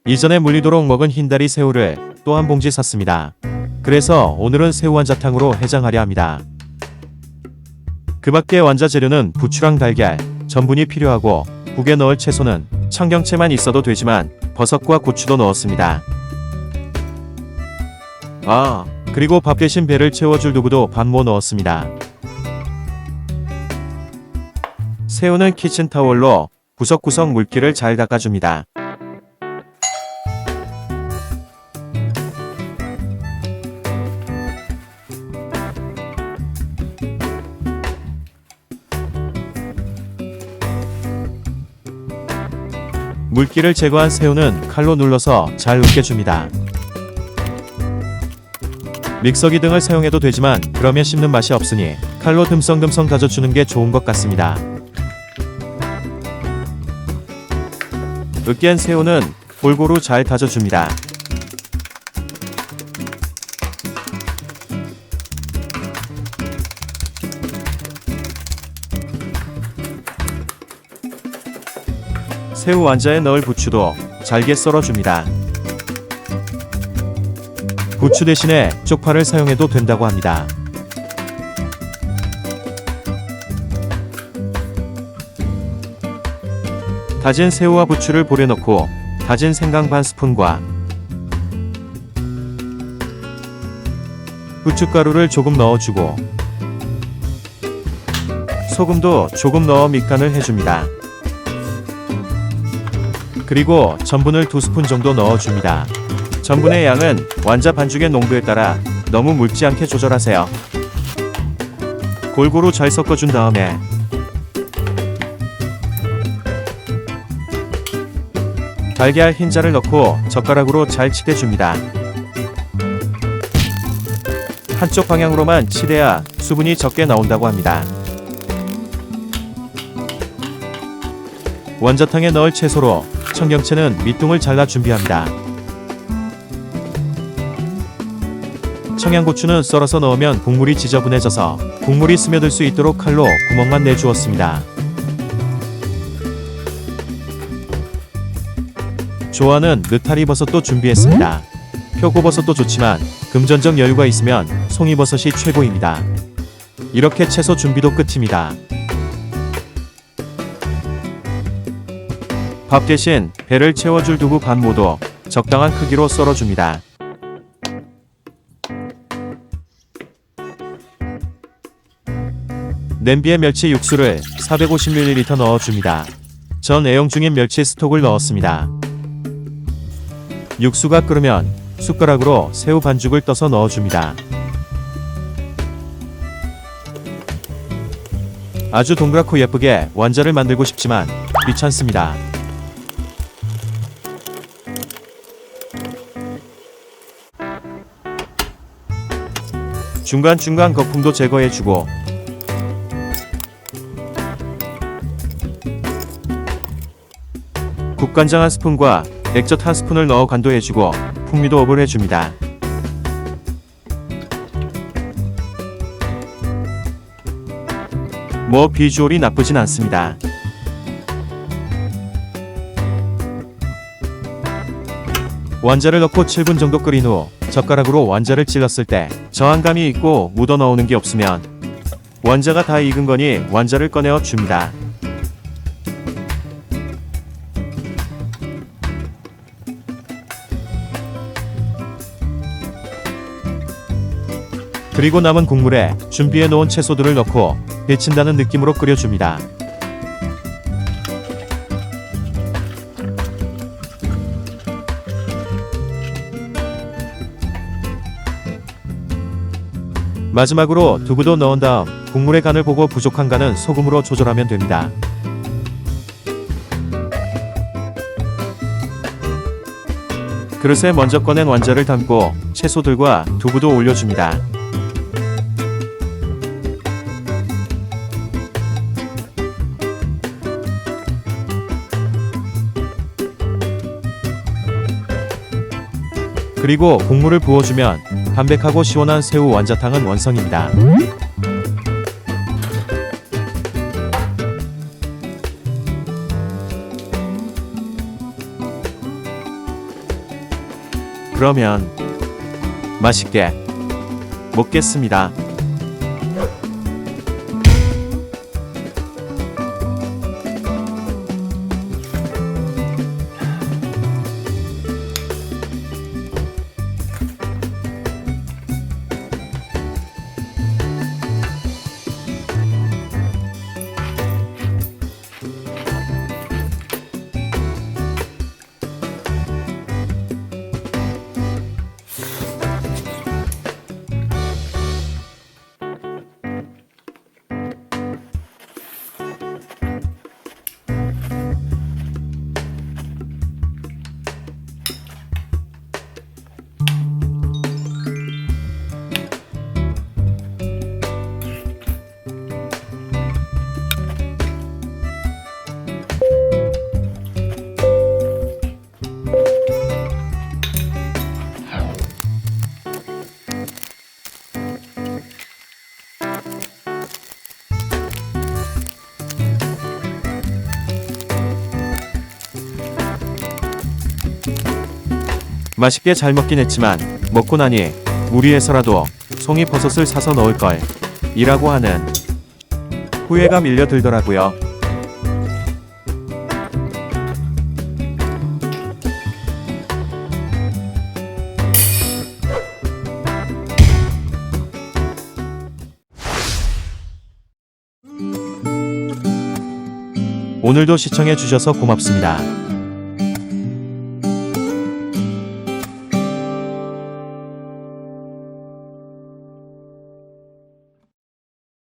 이전에 물리도록 먹은 흰다리 새우를 또 한 봉지 샀습니다. 그래서 오늘은 새우 완자탕으로 해장하려 합니다. 그 밖에 완자 재료는 부추랑 달걀, 전분이 필요하고 국에 넣을 채소는 청경채만 있어도 되지만 버섯과 고추도 넣었습니다. 그리고 밥 대신 배를 채워줄 두부도 반모 넣었습니다. 새우는 키친타월로 구석구석 물기를 잘 닦아줍니다. 물기를 제거한 새우는 칼로 눌러서 잘 으깨줍니다. 믹서기 등을 사용해도 되지만 그러면 씹는 맛이 없으니 칼로 듬성듬성 다져주는 게 좋은 것 같습니다. 으깬 새우는 골고루 잘 다져줍니다. 새우 완자에 넣을 부추도 잘게 썰어줍니다. 부추 대신에 쪽파를 사용해도 된다고 합니다. 다진 새우와 부추를 볼에 넣고 다진 생강 반 스푼과 후춧가루를 조금 넣어주고 소금도 조금 넣어 밑간을 해줍니다. 그리고 전분을 2스푼 정도 넣어줍니다. 전분의 양은 완자 반죽의 농도에 따라 너무 묽지 않게 조절하세요. 골고루 잘 섞어준 다음에 달걀 흰자를 넣고 젓가락으로 잘 치대줍니다. 한쪽 방향으로만 치대야 수분이 적게 나온다고 합니다. 완자탕에 넣을 채소로 청경채는 밑둥을 잘라 준비합니다. 청양고추는 썰어서 넣으면 국물이 지저분해져서 국물이 스며들 수 있도록 칼로 구멍만 내주었습니다. 좋아하는 느타리 버섯도 준비했습니다. 표고버섯도 좋지만 금전적 여유가 있으면 송이버섯이 최고입니다. 이렇게 채소 준비도 끝입니다. 밥 대신 배를 채워줄 두부 반모도 적당한 크기로 썰어줍니다. 냄비에 멸치 육수를 450ml 넣어줍니다. 전 애용 중인 멸치 스톡을 넣었습니다. 육수가 끓으면 숟가락으로 새우 반죽을 떠서 넣어줍니다. 아주 동그랗고 예쁘게 완자를 만들고 싶지만 귀찮습니다. 중간중간 거품도 제거해주고 국간장 1스푼과 액젓 1스푼을 넣어 간도해주고 풍미도 업을 해줍니다. 뭐 비주얼이 나쁘진 않습니다. 완자를 넣고 7분 정도 끓인 후 젓가락으로 완자를 찔렀을 때 저항감이 있고 묻어 나오는 게 없으면 완자가 다 익은 거니 완자를 꺼내어 줍니다. 그리고 남은 국물에 준비해 놓은 채소들을 넣고 데친다는 느낌으로 끓여줍니다. 마지막으로 두부도 넣은 다음 국물의 간을 보고 부족한 간은 소금으로 조절하면 됩니다. 그릇에 먼저 꺼낸 완자를 담고 채소들과 두부도 올려줍니다. 그리고 국물을 부어주면 담백하고 시원한 새우 완자탕은 완성입니다. 그러면 맛있게 먹겠습니다. 맛있게 잘 먹긴 했지만 먹고 나니 무리해서라도 송이버섯을 사서 넣을 걸 이라고 하는 후회가 밀려들더라고요. 오늘도 시청해 주셔서 고맙습니다.